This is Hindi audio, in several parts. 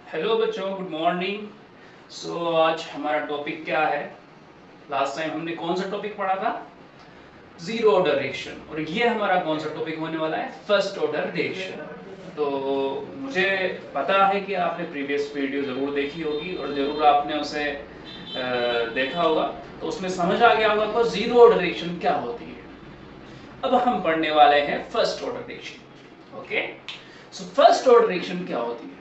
हेलो बच्चों, गुड मॉर्निंग। आज हमारा टॉपिक क्या है? लास्ट टाइम हमने कौन सा टॉपिक पढ़ा था? Zero order reaction. और ये हमारा कौन सा टॉपिक होने वाला है? First order reaction. तो मुझे पता है कि आपने प्रीवियस वीडियो ज़रूर देखी होगी और ज़रूर आपने उसे देखा होगा, तो उसमें समझ आ गया होगा आपको जीरो ऑर्डर रिएक्शन क्या होती है। अब हम पढ़ने वाले हैं first order reaction. Okay, so first order reaction क्या होती है,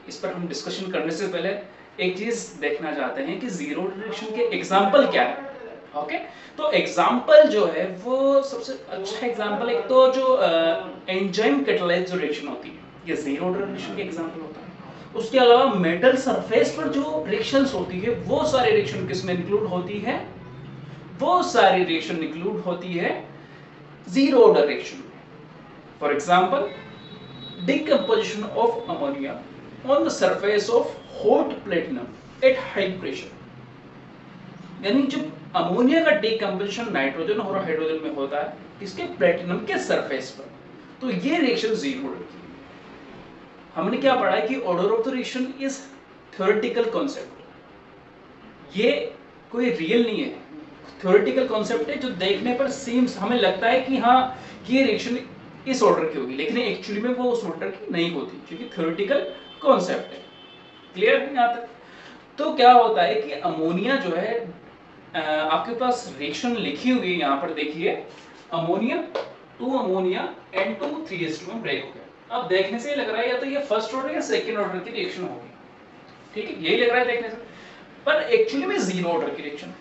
इस पर हम डिस्कशन करने से पहले एक चीज देखना चाहते हैं कि जीरो रिएक्शन के एग्जाम्पल क्या है। ओके, तो एग्जाम्पल जो है वो सबसे अच्छा एग्जाम्पल एक तो जो एंजाइम कैटालाइज जो रिएक्शन होती है, ये जीरो रिएक्शन के एग्जाम्पल होता है। उसके अलावा मेटल सरफेस पर जो रिएक्शंस होती है वो सारी रिएक्शन किसमें इंक्लूड होती है? वो सारी रिएक्शन इंक्लूड होती है जीरो ऑर्डर रिएक्शन में। For example, decomposition of ammonia on the surface of hot platinum at high pressure। यानी जब अमोनिया का डिकम्पोजिशन नाइट्रोजन और हाइड्रोजन में होता है इसके प्लेटिनम के सरफेस पर, तो ये रिएक्शन जीरो होती है। हमने क्या पढ़ा है कि order of the reaction is theoretical concept, ये कोई रियल नहीं है, थ्योरेटिकल कॉन्सेप्ट है जो देखने पर सीम्स हमें लगता है कि हाँ ये रिएक्शन इस ऑर्डर की होगी, लेकिन एक्चुअली में वो उस ऑर्डर की नहीं होती क्योंकि थ्योरेटिकल कॉन्सेप्ट है। क्लियर है यहाँ तक? तो क्या होता है कि अमोनिया जो है, आपके पास रिएक्शन लिखी हुई है यहाँ पर, देखिए ammonia two ammonia N2 3s2 में ब्रेक हो गया। अब देखने से लग रहा है या तो ये फर्स्ट ऑर्डर या सेकेंड ऑर्डर की रिएक्शन होगी, ठीक है, यही लग रहा है देखने से, पर एक्चुअली में जीरो ऑर्डर की रिएक्शन है।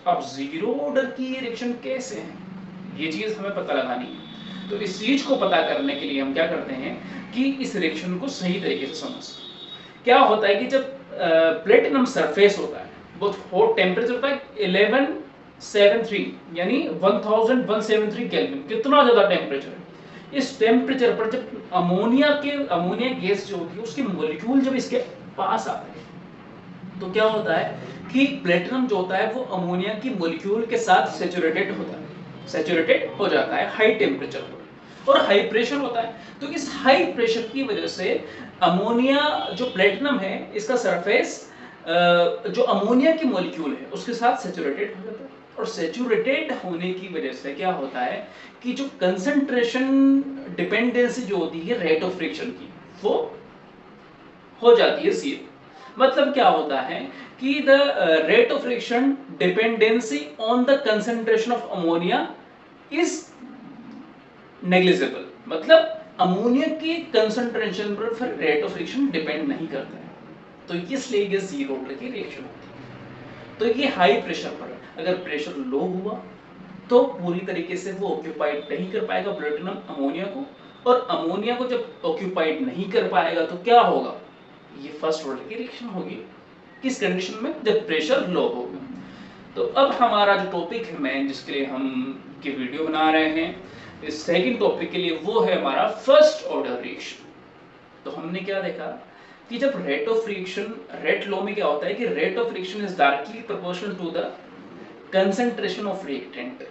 अब जीरो ऑर्डर की रिएक्शन कैसे है, ये चीज हमें पता लगानी है। तो इस चीज को पता करने के लिए हम क्या करते हैं कि इस रिएक्शन को सही तरीके से समझ। क्या होता है कि जब प्लेटिनम सरफेस होता है, बहुत हॉट टेम्परेचर होता है 1173 यानी 1173 केल्विन, कितना ज्यादा टेम्परेचर है। इस टेम्परेचर पर जब अमोनिया गैस जो होती है उसके मॉलिक्यूल जब इसके पास आते हैं तो क्या होता है कि प्लेटिनम जो होता है वो अमोनिया की मॉलिक्यूल के साथ सैचुरेटेड होता है, सैचुरेटेड हो जाता है हाई टेम्परेचर पर, और हाई प्रेशर होता है। तो इस हाई प्रेशर की वजह से अमोनिया जो प्लेटिनम है इसका सरफेस जो अमोनिया की मॉलिक्यूल है उसके साथ सैचुरेटेड हो जाता है, और सैचुरेटेड होने की वजह से क्या होता है कि जो कंसंट्रेशन डिपेंडेंसी जो होती है रेट ऑफ फ्रिक्शन की, वो हो जाती है जीरो। मतलब क्या होता है कि the rate of reaction dependency on the concentration of ammonia is negligible, मतलब अमोनिया की कंसंट्रेशन पर फिर रेट ऑफ रिएक्शन डिपेंड नहीं करता है, तो इसलिए ये जीरो ऑर्डर की रिएक्शन होती है। तो ये हाई प्रेशर पर, अगर प्रेशर लो हुआ तो पूरी तरीके से वो ऑक्यूपाइड नहीं कर पाएगा प्लेटिनम अमोनिया को, और अमोनिया को जब ऑक्यूपाइड नहीं कर पाएगा तो क्या होगा, ये फर्स्ट ऑर्डर की रिएक्शन होगी। किस कंडीशन में? जब प्रेशर लो होगा। तो अब हमारा जो टॉपिक है मेन जिसके लिए हम की वीडियो बना रहे हैं, इस सेकंड टॉपिक के लिए, वो है हमारा फर्स्ट ऑर्डर रिएक्शन। तो हमने क्या देखा कि जब rate of reaction, rate law में क्या होता है कि rate of reaction is directly proportional to the concentration of reactant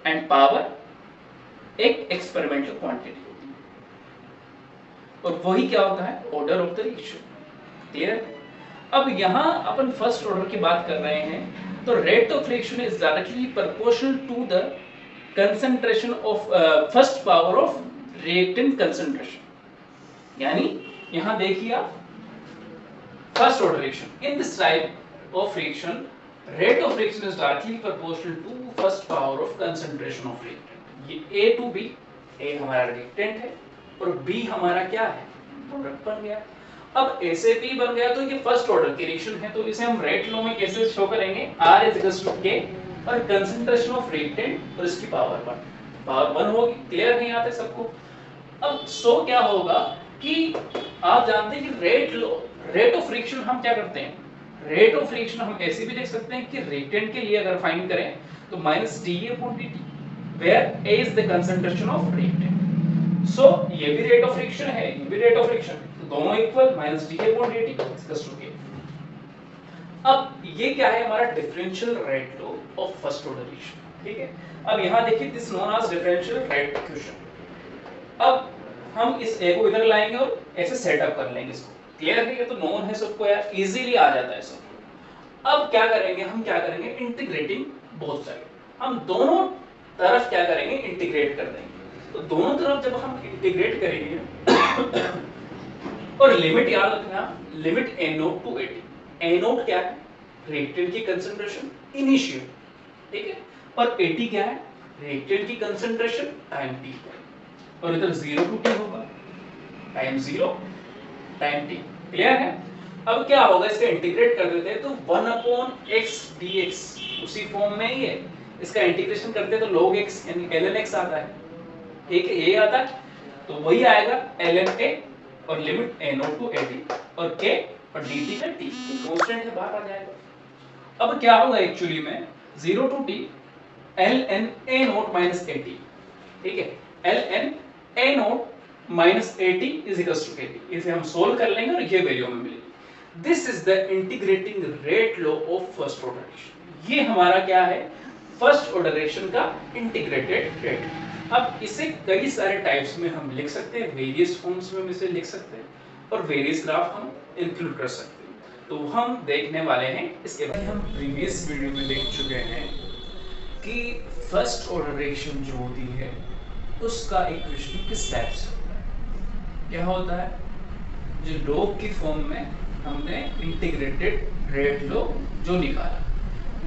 and power एक एक्सपेरिमेंटल क्वांटिटी होती है, और वही क्या होता है? Order of the reaction. Clear? अब यहां अपन फर्स्ट ऑर्डर की बात कर रहे हैं, तो rate of reaction is directly proportional to the concentration of first power of reactant concentration. यानी यहां देखिए आप, first order reaction, in this type of reaction rate of reaction is directly proportional to first power of concentration of reactant. ये A टू B, A हमारा रिएक्टेंट है और B हमारा क्या है? प्रोडक्ट बन गया। अब A से B बन गया तो ये फर्स्ट ऑर्डर की रिएक्शन है, तो इसे हम रेट लॉ में कैसे शो करेंगे? R इज टू K और कंसंट्रेशन ऑफ रिएक्टेंट और इसकी पावर 1 होगी। क्लियर नहीं आते सबको? अब सो क्या होगा कि आप जानते हैं कि रेट ऑफ रिएक्शन हम क्या करते हैं, रेट ऑफ रिएक्शन हम ऐसे भी देख सकते हैं कि रिएक्टेंट के लिए अगर फाइंड करें तो -dA/dt, where A is the concentration of reactant. So ये भी रेट ऑफ रिएक्शन है, ये भी रेट ऑफ रिएक्शन, तो दोनों इक्वल, -dA/dt K। अब ये क्या है? हमारा differential rate law of first order reaction. ठीक है, अब यहां देखिए, this known as differential rate equation. अब हम इस A को इधर लाएंगे और ऐसे सेटअप कर लेंगे इसको। क्लियर है? ये तो नोन है सबको यार, इजीली आ जाता है सबको। अब क्या करेंगे हम, क्या करेंगे, इंटीग्रेटिंग बोथ साइड, हम दोनों तरफ क्या करेंगे, इंटीग्रेट कर देंगे। तो दोनों तरफ जब हम इंटीग्रेट करेंगे और लिमिट याद रखना, limit a naught to 80। a naught क्या है, रिएक्टेंट की कंसंट्रेशन इनिशियल, ठीक है, और 80 क्या है, रिएक्टेंट की कंसंट्रेशन टाइम t पर, और इधर 0 टू t होगा, टाइम 0 टाइम t। क्लियर है? अब क्या होगा, इसका इंटीग्रेट कर देते हैं तो 1/x dx उसी फॉर्म में ही है, इसका इंटीग्रेशन करते हैं तो log x यानी ln x आता है, ठीक है, ये आता है, तो वही आएगा ln a और लिमिट a नोट टू 80 और k और dt का t कांस्टेंट है, बाहर आ जाएगा। अब क्या होगा एक्चुअली में 0 to t ln a naught minus 80, ठीक है, ln a naught minus 80 is equals to 80। इसे हम सोल्व कर लेंगे और ये वैल्यू हमें मिलेगी। This is the integrating rate law of first order reaction. ये हमारा क्या है, फर्स्ट ऑर्डर रिएक्शन का इंटीग्रेटेड रेट। अब इसे कई सारे टाइप्स में हम लिख सकते हैं, वेरियस फॉर्म्स में हम इसे लिख सकते हैं और वेरियस ग्राफ हम इंक्लूड कर सकते हैं। तो हम देखने वाले हैं इसके बाद। हम प्रीवियस वीडियो में देख चुके हैं कि फर्स्ट ऑर्डर रिएक्शन जो होती है उसका इक्वेशन किस टाइप से क्या होता है, जो लॉग की फॉर्म में हमने इंटीग्रेटेड रेट लॉ जो निकाला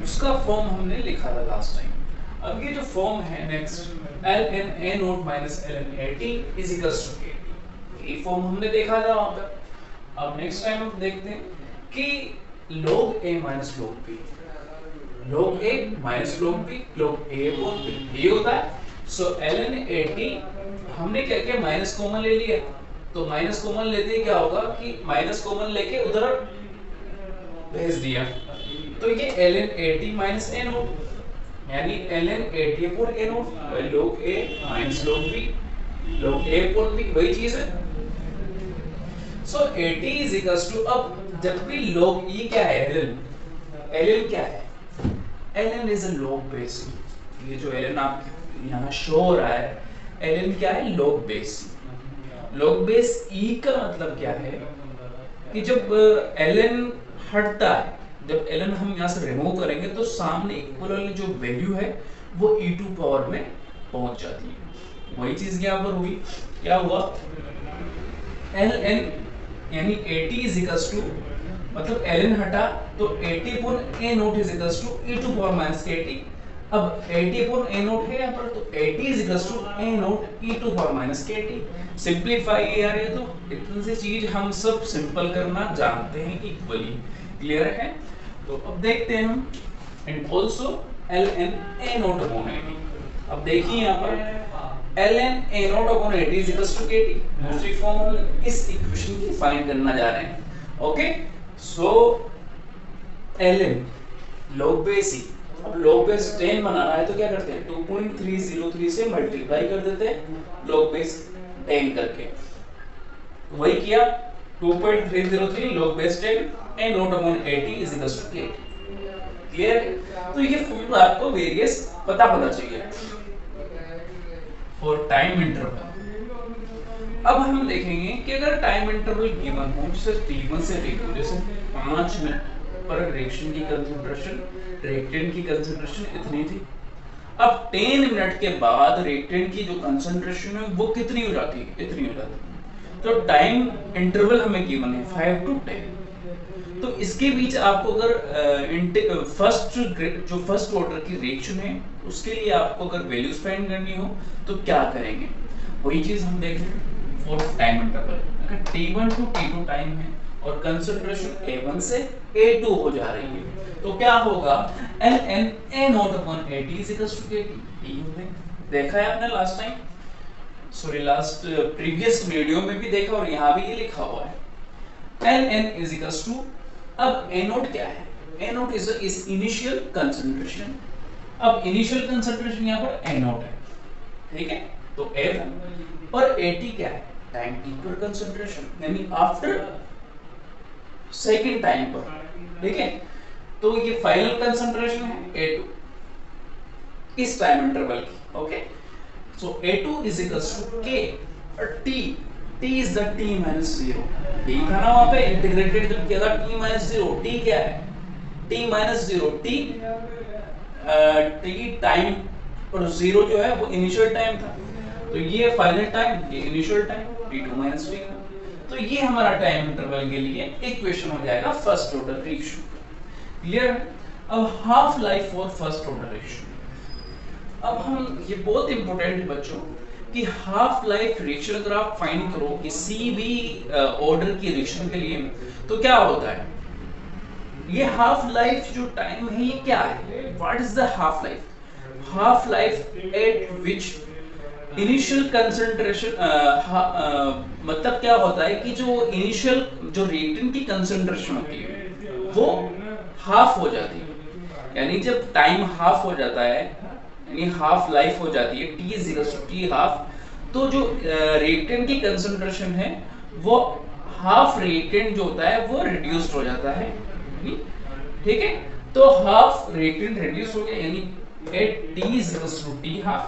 उसका फॉर्म हमने लिखा था लास्ट टाइम। अब ये जो फॉर्म है next ln a naught minus ln at is equals to k, ये फॉर्म हमने देखा था वहां पर। अब नेक्स्ट टाइम हम देखते हैं कि log a minus log b, log a minus log b, log a upon b ये होता है। सो ln at हमने क्या किया, माइनस कॉमन ले लिया, तो माइनस कॉमन लेते ही क्या होगा कि माइनस कॉमन लेके उधर भेज दिया, तो ये ln at minus a note यानी ln at upon a note, log a minus log b, log a upon b वही चीज है। सो at इज इक्वल्स टू, अब जब भी log e क्या है, ln क्या है, ln is a log base. ये जो ln आप यहाँ शो हो रहा है, ln क्या है, log base. log base e का मतलब क्या है कि जब ln हटता है, जब ln हम यहाँ से रिमूव करेंगे तो सामने इक्वल वाली जो वैल्यू है वो e2 पावर में पहुंच जाती है। वही चीज यहाँ पर हुई, क्या हुआ, ln यानी at इज इक्वल्स टू, मतलब ln हटा तो at upon a naught is equals to e2 power minus kt। अब at अपॉन a नोट है यहाँ पर, तो at is equals to a naught e2 power minus kt। Simplify यार, ये तो इतनी सी चीज हम सब सिंपल करना जानते हैं इक्वली। क्लियर है? तो अब देखते हैं हम, and also ln a naught upon at। अब देखिए यहाँ पर ln a naught upon at is equals to kt, दूसरी फॉर्म हम इस इक्वेशन की फाइंड करना जा रहे हैं। Okay, so ln log base e, अब log बेस 10 बनाना है तो क्या करते हैं, 2.303 से मल्टीप्लाई कर देते हैं log बेस 10 करके, वही किया 2.303 log base 10 a naught upon at is equals to kt। Clear है? तो ये फॉर्म आपको वेरियस पता होना चाहिए फॉर टाइम इंटरवल। अब हम देखेंगे कि अगर टाइम इंटरवल गिवन हो, जैसे t1 से t2, जैसे 5 मिनट पर रिएक्शन की कंसंट्रेशन, रिएक्टेंट की कंसंट्रेशन इतनी थी। अब 10 मिनट के बाद रिएक्टेंट की जो कंसंट्रेशन है वो कितनी हो जाती है, इतनी हो जाती है। तो टाइम इंटरवल हमें गिवन है 5 to 10। तो इसके बीच आपको अगर फर्स्ट ऑर्डर की रिएक्शन है उसके लिए आपको अगर वैल्यूज फाइंड करनी हो तो क्या करेंगे, वही चीज हम देखेंगे फॉर टाइम इंटरवल। अगर t1 to t2 टाइम है और कंसंट्रेशन a1 से a2 हो जा रही है तो क्या होगा, ln a naught upon at is equals to kt। देखा है आपने last time, sorry last previous video में भी देखा और यहाँ भी ये लिखा हुआ है ln इज इक्वल्स टू, अब a नोट क्या है, a naught is initial concentration. अब इनिशियल कंसंट्रेशन यहाँ पर a नोट है, ठीक है, तो a और at क्या है, टाइम t पर कंसंट्रेशन यानी आफ्टर सेकंड टाइम पर, ठीक है। तो ये फाइनल कंसंट्रेशन है a2 इस टाइम इंटरवल की। Okay, so a2 is equals to k और t t is the t minus 0, यही था ना वहां पे इंटीग्रेटेड जब किया था t माइनस 0, t क्या है t माइनस 0, t टाइम और 0 जो है वो इनिशियल टाइम था, तो ये फाइनल टाइम, ये initial time t2 minus t, तो ये हमारा टाइम इंटरवल के लिए इक्वेशन हो जाएगा फर्स्ट ऑर्डर रिएक्शन। क्लियर है? अब half life for first order reaction. अब हम, ये बहुत इंपॉर्टेंट है बच्चों कि हाफ लाइफ रिएक्शन अगर आप फाइंड करो किसी भी ऑर्डर की रिएक्शन के लिए, तो क्या होता है, ये हाफ लाइफ जो टाइम है ये क्या है, what is the half life? Half life at which initial concentration, मतलब क्या होता है कि जो इनिशियल जो रिएक्टेंट की कंसंट्रेशन होती है वो हाफ हो जाती है, यानी जब टाइम हाफ हो जाता है, यानी हाफ लाइफ हो जाती है, t is equal to t half, तो जो रिएक्टेंट की कंसंट्रेशन है वो हाफ रिएक्टेंट जो होता है वो रिड्यूस्ड हो जाता है, ठीक है? तो हाफ रिएक्टेंट रिड्यूस हो गया, यानी at t is equal to t half,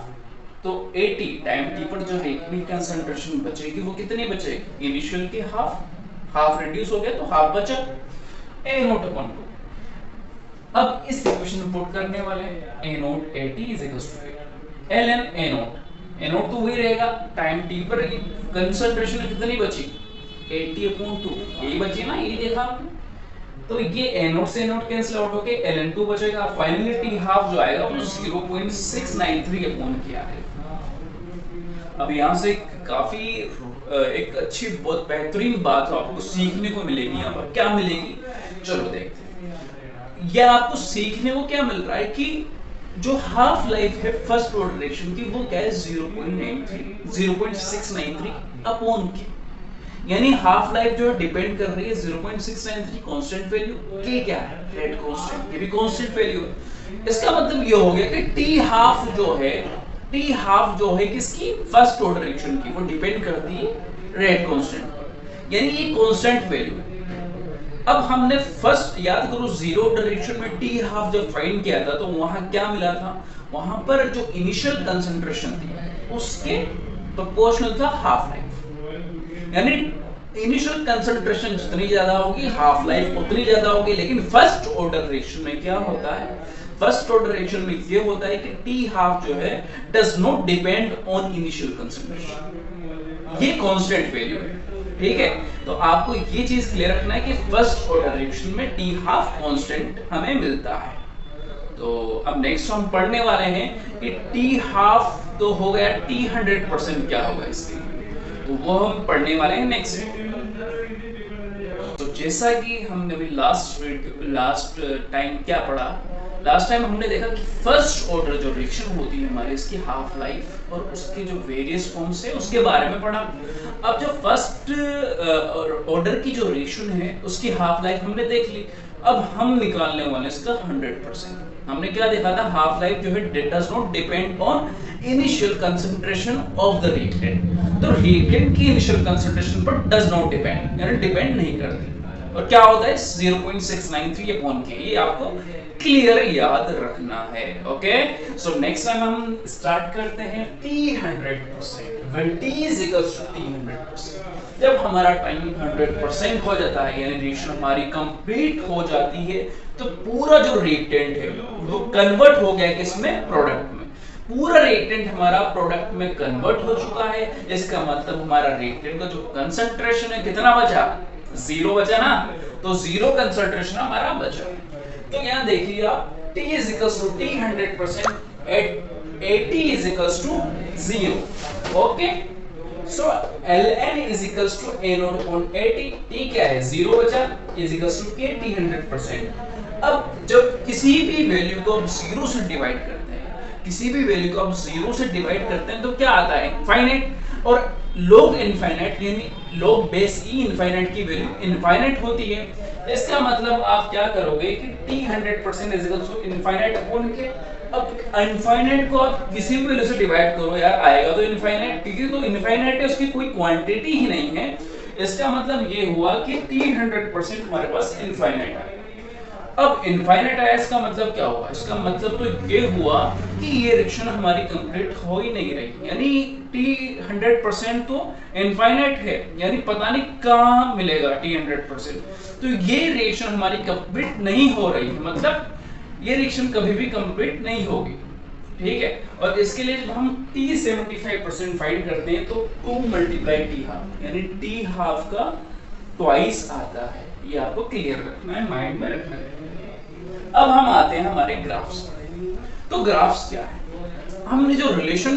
तो 80 टाइम t पर जो रिएक्टेंट कंसंट्रेशन बचेगी वो कितनी बचेगी, इनिशियल के हाफ, हाफ रिड्यूस हो गया तो हाफ बचा, a नॉट अपॉन 2। अब इस इक्वेशन में पुट करने वाले हैं a naught 80 is equal to ln a naught तो वही रहेगा, टाइम t पर कंसंट्रेशन कितनी बची, 80 अपॉन 2, यही बची ना, यही देखा आपने, तो ये a नॉट से a नॉट कैंसिल आउट होके ln 2 बचेगा, फाइनली t हाफ जो आएगा वो 0.693 अपॉन किया है। अब यहाँ से काफी एक अच्छी बहुत बेहतरीन बात आपको सीखने को मिलेगी, यहाँ पर क्या मिलेगी, चलो देखते हैं। यह आपको सीखने को क्या मिल रहा है कि जो हाफ लाइफ है फर्स्ट ऑर्डर रिएक्शन की वो क्या है, 0.693 अपॉन के, यानी हाफ लाइफ जो है डिपेंड कर रही है 0.693 कांस्टेंट वैल्यू के, क्या है रेट कांस्टेंट, ये भी कांस्टेंट वैल्यू है। इसका मतलब ये हो गया कि t हाफ जो है किसकी, फर्स्ट ऑर्डर रिएक्शन की, वो डिपेंड करती है रेट कांस्टेंट, यानी ये कांस्टेंट वैल्यू है। अब हमने फर्स्ट, याद करो जीरो ऑर्डर रिएक्शन में t हाफ जब फाइंड किया था तो वहां क्या मिला था, वहां पर जो इनिशियल कंसंट्रेशन थी उसके प्रोपोर्शनल था हाफ लाइफ, यानी इनिशियल कंसंट्रेशन जितनी ज्यादा होगी हाफ लाइफ उतनी ज्यादा होगी। लेकिन फर्स्ट ऑर्डर रिएक्शन में क्या होता है, फर्स्ट ऑर्डर रिएक्शन में ये होता है कि t हाफ जो है does not depend on initial concentration, ये कांस्टेंट वैल्यू है, ठीक है? तो आपको ये चीज क्लियर रखना है कि फर्स्ट ऑर्डर रिएक्शन में t हाफ कांस्टेंट हमें मिलता है। तो अब नेक्स्ट हम पढ़ने वाले हैं कि t हाफ तो हो गया, t 100% क्या होगा इसके, तो वो हम पढ़ने वाले हैं नेक्स्ट। तो जैसा कि हमने अभी लास्ट टाइम क्या पढ़ा, लास्ट टाइम हमने देखा कि फर्स्ट ऑर्डर जो रिएक्शन होती है हमारे, इसकी हाफ लाइफ और उसके जो वेरियस फॉर्म्स है उसके बारे में पढ़ा। अब जो फर्स्ट ऑर्डर की जो रिएक्शन है उसकी हाफ लाइफ हमने देख ली, अब हम निकालने वाले इसका 100%। हमने क्या देखा था, हाफ लाइफ जो है does not depend on initial concentration of the reactant, तो रिएक्टेंट की इनिशियल कंसंट्रेशन पर डज नॉट डिपेंड, यानी डिपेंड नहीं करती। और क्या होता है 0.693 अपॉन के, ये आपको क्लियर याद रखना है। ओके, सो नेक्स्ट टाइम हम स्टार्ट करते हैं t 100%, when t is equals to t 100%। जब हमारा टाइम 100% हो जाता है, यानी रिएक्शन हमारी कंप्लीट हो जाती है, तो पूरा जो रिएक्टेंट है वो कन्वर्ट हो गया किसमें, प्रोडक्ट में। पूरा रिएक्टेंट हमारा प्रोडक्ट में कन्वर्ट हो चुका है, इसका मतलब हमारा रिएक्टेंट का जो कंसंट्रेशन है कितना बचा, 0 बचा ना, तो 0 कंसंट्रेशन हमारा बचा। तो यहाँ देखिए आप t is equals to t 100% at 80 is equals to 0। Okay, so ln is equals to a naught upon 80, t क्या है 0 बचा, is equals to k t 100%। अब जब किसी भी वैल्यू को हम 0 से डिवाइड करते हैं, किसी भी वैल्यू को हम 0 से डिवाइड करते हैं तो क्या आता है, इनफाइनाइट, और log इनफाइनाइट यानी log बेस e इनफाइनाइट की वैल्यू इनफाइनाइट होती है। इसका मतलब आप क्या करोगे कि t 100% is equal to infinite upon k. अब इनफाइनाइट को आप किसी भी वैल्यू से डिवाइड करो यार, आएगा तो इनफाइनाइट, क्योंकि तो इनफाइनाइट है उसकी कोई क्वांटिटी ही नहीं है। इसका मतलब ये हुआ कि t 100% हमारे पास इनफाइनाइट है। अब इनफाइनाइट आया इसका मतलब क्या हुआ? इसका मतलब तो ये हुआ कि ये रिएक्शन हमारी कंप्लीट हो ही नहीं रही, यानी T 100% तो इनफाइनाइट है, यानी पता नहीं कहाँ मिलेगा T 100%। तो ये रिएक्शन हमारी कंप्लीट नहीं हो रही है, मतलब ये रिएक्शन कभी भी कंप्लीट नहीं होगी, ठीक है। और इसके लिए जब हम T 75% फाइंड करते हैं तो 2 मल्टीप्लाई T हाफ, यानी T हाफ का ट्वाइस आता है। ये आपको क्लियर रखना है, माइंड में रखना है। अब हम आते हैं हमारे ग्राफ्स पर। तो ग्राफ्स क्या है? हमने जो रिलेशन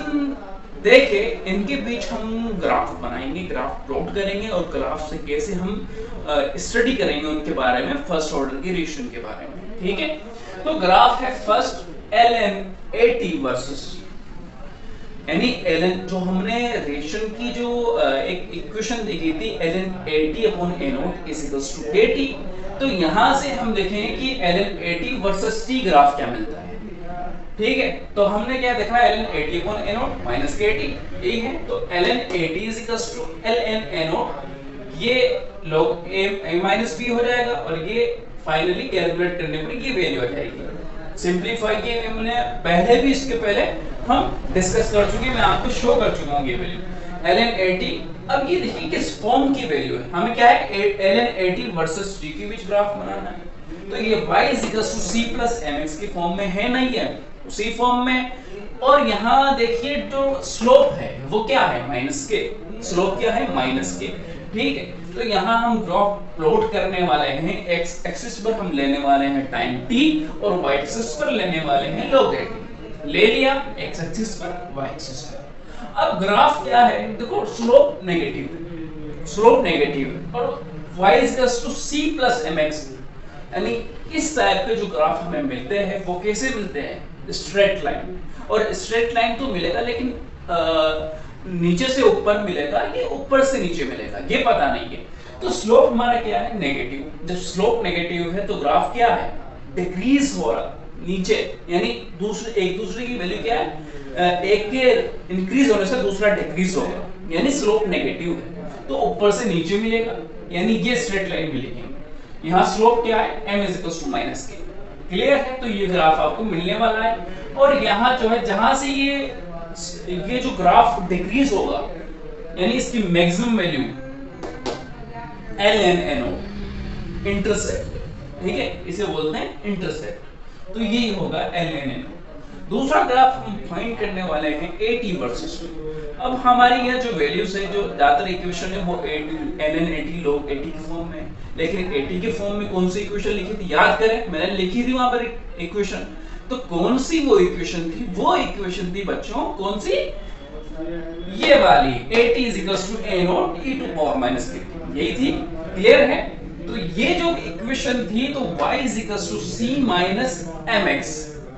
देखे इनके बीच हम ग्राफ बनाएंगे, ग्राफ प्लॉट करेंगे और ग्राफ से कैसे हम स्टडी करेंगे उनके बारे में, फर्स्ट ऑर्डर की रिलेशन के बारे में, ठीक है। तो ग्राफ है फर्स्ट ln वर्सेस, यानी ln जो हमने रिलेशन की जो एक इक्वेशन देखी थी ln upon a0 is equals to kt। तो यहां से हम देखेंगे कि ln वर्सेस t ग्राफ क्या मिलता है, ठीक है। तो हमने क्या देखा है ln upon a0 minus kt, ठीक है। तो ln is equals to ln a0, ये log a माइनस b हो जाएगा और ये फाइनली कैलकुलेट करने पर ये वैल्यू आ जाएगी। सिंपलीफाई किए हमने पहले भी, इसके पहले हम डिस्कस कर चुके हैं, मैं आपको शो कर चुका हूं ये वैल्यू ln अब ये देखिए किस फॉर्म की वैल्यू है, हमें क्या है ln वर्सेस t के बीच ग्राफ बनाना है। तो ये y c + mx की फॉर्म में है, नहीं है उसी फॉर्म में। और यहाँ देखिए जो स्लोप है वो क्या है, माइनस के। स्लोप क्या है, माइनस के, ठीक है। तो यहाँ हम ग्राफ प्लॉट करने वाले हैं, x एक्सिस पर हम लेने वाले हैं टाइम t और y एक्सिस पर लेने वाले हैं log t। ले लिया x एक्सिस पर, y एक्सिस पर। अब ग्राफ क्या है, देखो स्लोप नेगेटिव, स्लोप नेगेटिव और y c + mx, यानी इस टाइप के जो ग्राफ हमें मिलते हैं वो कैसे मिलते हैं, स्ट्रेट लाइन। और स्ट्रेट लाइन तो मिलेगा लेकिन नीचे से ऊपर मिलेगा, ये ऊपर से नीचे मिलेगा, ये पता नहीं है। तो स्लोप हमारा क्या है, नेगेटिव। जब स्लोप नेगेटिव है तो ग्राफ क्या है, डिक्रीज हो रहा नीचे, यानी एक दूसरे की वैल्यू क्या है, एक के इंक्रीज होने से दूसरा डिक्रीज होगा, यानी स्लोप नेगेटिव है तो ऊपर से नीचे मिलेगा, यानी ये स्ट्रेट लाइन मिलेगी। यहाँ स्लोप क्या है, m = -k, क्लियर है। तो ये ग्राफ आपको मिलने वाला है। और यहाँ जो है जहां से ये जो ग्राफ डिक्रीज होगा, यानी इसकी मैक्सिमम वैल्यू ln इंटरसेप्ट, ठीक है, इसे बोलते हैं इंटरसेप्ट। तो ये होगा ln। दूसरा ग्राफ हम फाइंड करने वाले हैं AT वर्सेस। अब हमारी यह जो वैल्यूज है, जो ज्यादातर इक्वेशन है वो ln log AT की फॉर्म में है, लेकिन AT के फॉर्म में कौन सी इक्वेशन लिखी थी, याद करें, मैंने लिखी थी वहां पर इक्वेशन। तो कौन सी वो इक्वेशन थी, वो इक्वेशन थी बच्चों कौन सी, ये वाली AT = a0 e⁻ k, यही थी, क्लियर है। तो ये जो इक्वेशन थी तो y = c - mx,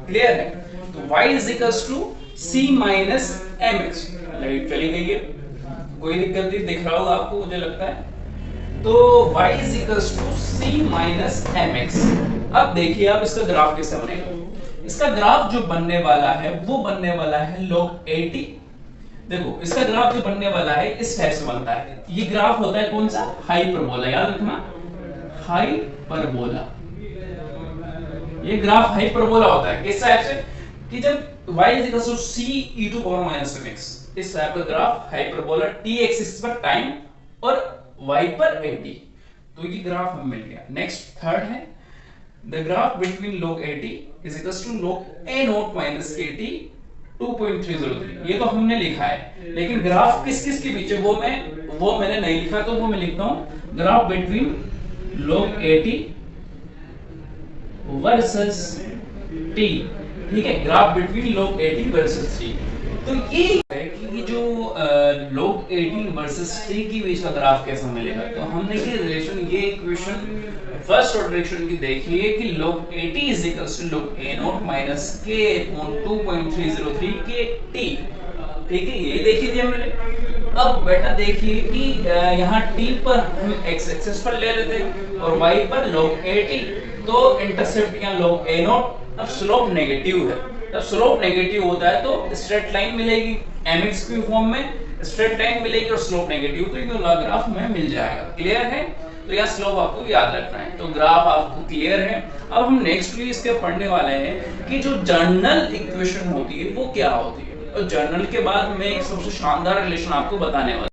क्लियर है। तो y = c - mx, लाइट चली गई है, कोई दिक्कत नहीं दिख रहा होगा आपको, मुझे लगता है। तो y = c - mx। अब देखिए आप इसका ग्राफ कैसे बनेगा। इसका ग्राफ जो बनने वाला है वो बनने वाला है log AT। देखो इसका ग्राफ जो बनने वाला है इस टाइप से बनता है। ये ग्राफ होता है कौन सा, हाइपरबोला, याद रखना, हाइपरबोला। ये ग्राफ हाइपरबोला होता है किस टाइप से, कि जब y = c e⁻mx, इस टाइप का ग्राफ हाइपरबोला, t एक्सिस पर टाइम और y पर AT। तो ये ग्राफ हमें मिल गया। नेक्स्ट थर्ड है the graph between log AT is equals to log a0 minus kt 2.303। ये तो हमने लिखा है, लेकिन ग्राफ किस किस के बीच है वो मैंने नहीं लिखा, तो वो मैं लिखता हूं graph between log AT versus t, ठीक है, graph between log AT versus t। तो ये है कि जो log AT वर्सेस t की बीच का ग्राफ कैसे मिलेगा। तो हमने ये रिलेशन, ये इक्वेशन फर्स्ट ऑर्डर रिलेशन की देखिए कि log AT = log a0 minus k upon 2.303 kt, ठीक है, ये देखिए हमने। अब बेटा देखिए कि यहाँ t पर हम x एक्सिस पर ले लेते हैं और y पर log AT, तो इंटरसेप्ट यहाँ log a0। अब स्लोप नेगेटिव है, जब स्लोप नेगेटिव होता है तो स्ट्रेट लाइन मिलेगी, mx की फॉर्म में स्ट्रेट लाइन मिलेगी और स्लोप नेगेटिव, तो ये ग्राफ में मिल जाएगा, क्लियर है। तो यह स्लोप आपको याद रखना है। तो ग्राफ आपको क्लियर है। अब हम नेक्स्टली इसके पढ़ने वाले हैं कि जो जर्नल इक्वेशन होती है वो क्या होती है, और जर्नल के बाद मैं एक सबसे शानदार रिलेशन आपको बताने वाला